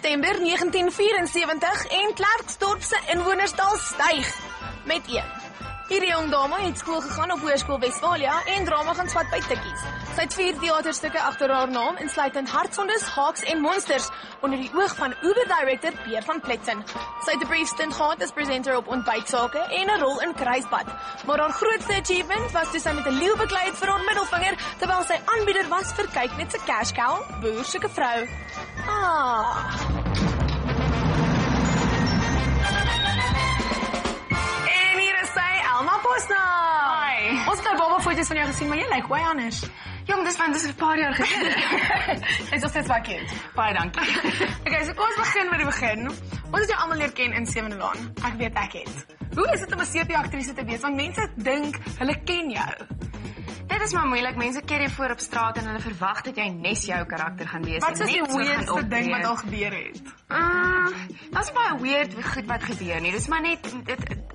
September 1974 en Klerksdorp se inwonerstal styg met 1. Hierdie jong dame het skool gegaan op Hoërskool Westfalia en drama gaan swat by Tikkies. Sy het 4 teaterstukke agter haar naam, insluitend Hartsondes, Haaks en Monsters, onder die oog van Uber-director Peer van Pletsen. Sy het 'n brief stint gehad as presenter op Ontbytsake en 'n rol in Kruispad. Maar haar grootste achievement was toe sy met 'n leeu beklei het vir haar middelvinger, terwyl sy aanbieder was vir Kyk Net se cash cow, Boer soek 'n vrou. Elma Posna! Hi. Ons het nou baba foto's van jou gesien, maar jy lyk baie anders. Jong, dis 'n paar jaar gelede. Jy's nog steeds baie cute. Baie dankie. Okay, so kom ons begin met die begin. Ons het jou almal leer ken in Sewende Laan. Ek weet ek het. Hoe is dit om 'n CP-aktrise te wees? Want mense dink hulle ken jou. Dit is maar moeilik. Mense keer jou voor op straat en hulle verwag dat jy nes jou karakter gaan wees. Wat is die weirdste ding wat al gebeur het? Dat is baie weird goed wat gebeur nie. Dis maar net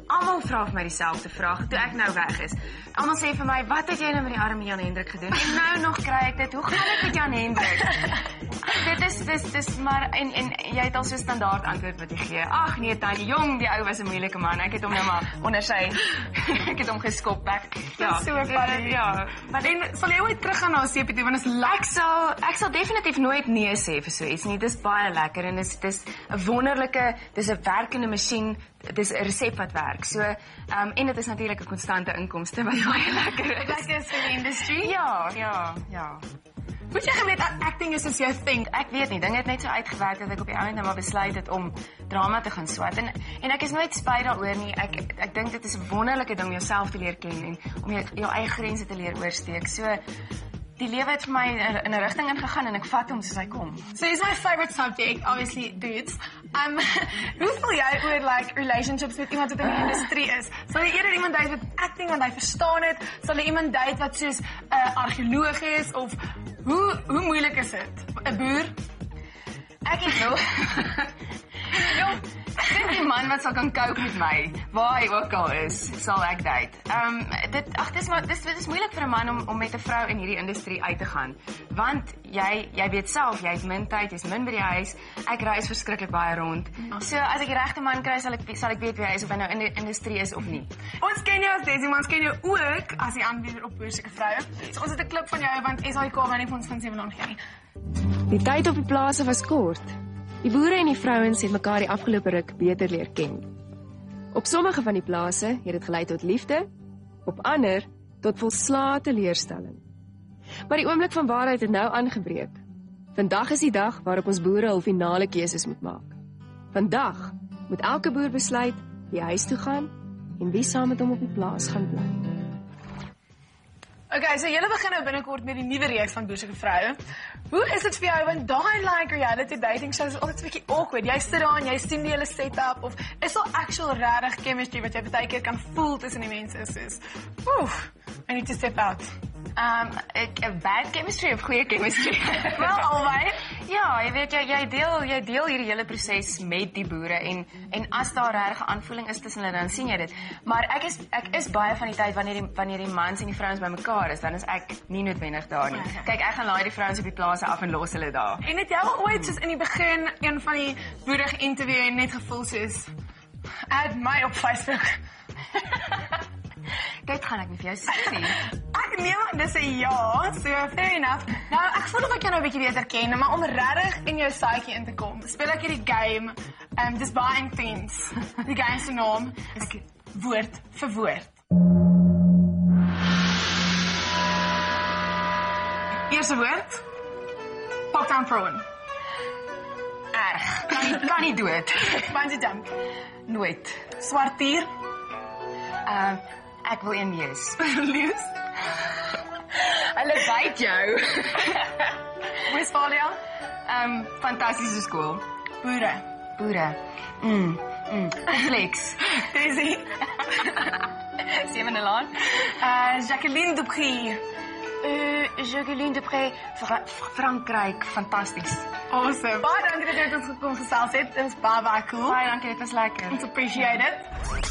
almal vra vir my dieselfde vraag toe ek nou weg is. Almal sê vir my, "Wat het jy nou met die arme Jan Hendrik gedoen?" En nou nog kry ek dit. Hoe gaan dit met Jan Hendrik? Dit is maar en jy het al so standaard antwoord wat jy gee. Ag nee, Tannie, jong, die ou was 'n moeilike man. Ek het hom nou maar onder sy ek het hom geskop. Ja, so funny. Ja. Maar dan sal jy ooit teruggaan na CP toe want is ek sal definitief nooit nee sê vir so iets nie. Dis baie lekker en dis 'n wonderlike, dis 'n werkende masjien. Dis 'n resep wat werk. So en dit is natuurlik 'n konstante inkomste wat baie lekker is. Lekker is vir die industrie? Ja. Moet jy geweet dat acting is jou thing? Ek weet nie, dinge het net so uitgewerk dat ek op die ou end maar besluit het om drama te gaan swat. En ek is nooit spyt daaroor nie. Ek dink dit is 'n wonderlike ding om jouself te leer ken en om jou eie grense te leer oorsteek. So die lewe het vir my in 'n rigting ingegaan en ek vat hom soos hy kom. So is my favorite subject, obviously, dudes. Hoe voel jy oor relationships met iemand wat in die industrie is? Sal jy eerder iemand date wat acting want hy verstaan het? Sal jy iemand date wat soos 'n argeoloog is of hoe moeilik is dit? 'n Boer? Ek het nog ek dink die man wat sal kan cope met my, waar hy ook al is, sal ek date. Dit is moeilik vir 'n man om met 'n vrou in hierdie industrie uit te gaan. Want jy weet self, jy het min tyd, jy's min by die huis. Ek reis verskriklik baie rond. So as ek die regte man kry, sal ek weet wie hy is of hy nou in die industrie is of nie. Ons ken jou as Desi, maar ons ken jou ook as die aanbieder op Boer soek 'n vrou. So ons het 'n klip van jou want SAIK wou nie vir ons van Sewende Laan gee nie. Die tyd op die plase was kort. Die boere en die vrouens het mekaar die afgelope ruk beter leer ken. Op sommige van die plase het dit gelei tot liefde, op ander tot volslae teleurstelling. Maar die oomblik van waarheid het nou aangebreek. Vandag is die dag waarop ons boere hul finale keuses moet maak. Vandag moet elke boer besluit wie huis toe gaan en wie saam met hom op die plaas gaan bly. Okay, so julle begin nou binnekort met die nuwe reeks van Boer soek 'n vrou. Hoe is dit vir jou want daai reality dating shows is altyd 'n bietjie awkward. Jy sit daar en jy sien die hele setup of is daar actual regtig chemistry wat jy baie keer kan voel tussen die mense is? I need to step out. Bad chemistry of goeie chemistry? Wel, albei. Ja, jy weet jy deel hierdie hele proses met die boere en as daar regtig 'n aanvoeling is tussen hulle dan sien jy dit. Maar ek is baie van die tyd wanneer die mans en die vrouens bymekaar is, dan is ek nie noodwendig daar nie. Kyk, ek gaan laai die vrouens op die plase af en los hulle daar. En het jy al ooit soos in die begin een van die boere geïnterview en net gevoel soos add my op Facebook? Dit gaan ek nie vir jou sê nie. Ek neem aan dis 'n ja, so fair enough. Nou, ek voel of ek jou nou 'n bietjie beter ken, maar om regtig in jou psyche in te kom, speel ek hierdie game, dis baie intense. Die game se naam is woord vir woord. Eerste woord, Parktown Prawn. Erg. Kan nie dood. Bungee jump. Nooit. Swartier. Ek wil een wees. Lees. Hulle byt jou. Westfalia. Fantastiese skool. Boere. Flex. Desi. Sewende Laan. Jacqueline Dupré. Jacqueline Dupré, Frankryk, fantasties. Awesome. Baie dankie dat jy met ons gekom gesels het. Dit was baie cool. Baie dankie, dit was lekker. Ons appreciate it.